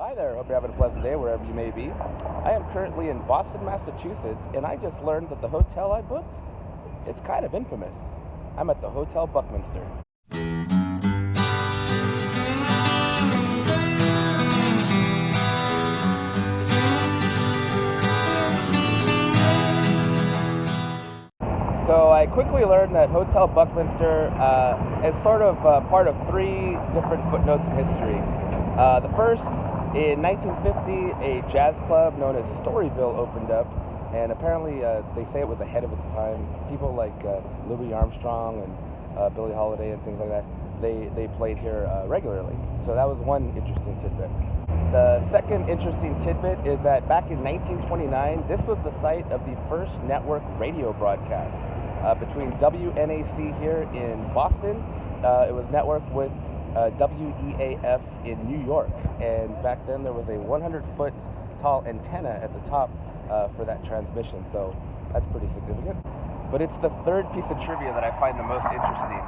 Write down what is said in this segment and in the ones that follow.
Hi there, hope you're having a pleasant day wherever you may be. I am currently in Boston, Massachusetts, and I just learned that the hotel I booked, it's kind of infamous. I'm at the Hotel Buckminster. So I quickly learned that Hotel Buckminster is sort of part of three different footnotes in history. The first, in 1950, a jazz club known as Storyville opened up, and apparently they say it was ahead of its time. People like Louis Armstrong and Billie Holiday and things like that, they played here regularly. So that was one interesting tidbit. The second interesting tidbit is that back in 1929, this was the site of the first network radio broadcast between WNAC here in Boston. It was networked with WEAF in New York, and back then there was a 100-foot tall antenna at the top for that transmission, so that's pretty significant. But it's the third piece of trivia that I find the most interesting.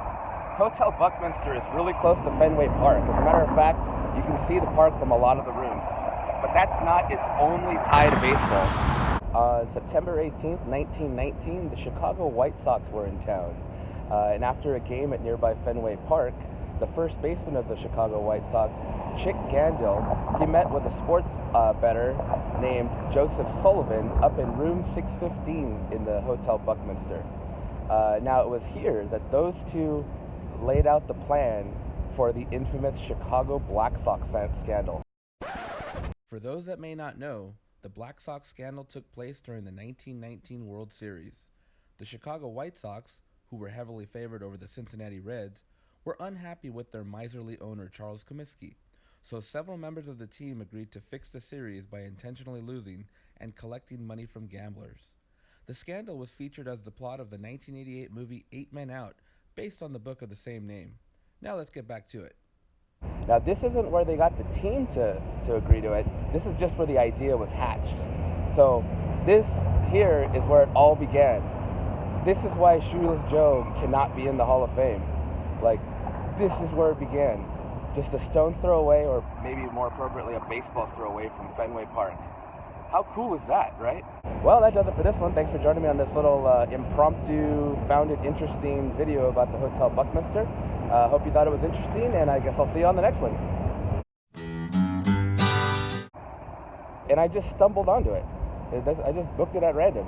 Hotel Buckminster is really close to Fenway Park. As a matter of fact, you can see the park from a lot of the rooms. But that's not its only tie to baseball. On September 18th, 1919, the Chicago White Sox were in town. And after a game at nearby Fenway Park, the first baseman of the Chicago White Sox, Chick Gandil, he met with a sports bettor named Joseph Sullivan up in room 615 in the Hotel Buckminster. Now it was here that those two laid out the plan for the infamous Chicago Black Sox Scandal. For those that may not know, the Black Sox Scandal took place during the 1919 World Series. The Chicago White Sox, who were heavily favored over the Cincinnati Reds, were unhappy with their miserly owner Charles Comiskey, so several members of the team agreed to fix the series by intentionally losing and collecting money from gamblers. The scandal was featured as the plot of the 1988 movie 8 Men Out, based on the book of the same name. Now let's get back to it. Now this isn't where they got the team to agree to it, this is just where the idea was hatched. So this here is where it all began. This is why Shoeless Joe cannot be in the Hall of Fame. Like, this is where it began. Just a stone's throw away, or maybe more appropriately, a baseball's throw away from Fenway Park. How cool is that, right? Well, that does it for this one. Thanks for joining me on this little impromptu, found it interesting video about the Hotel Buckminster. Hope you thought it was interesting, and I guess I'll see you on the next one. And I just stumbled onto it. I just booked it at random.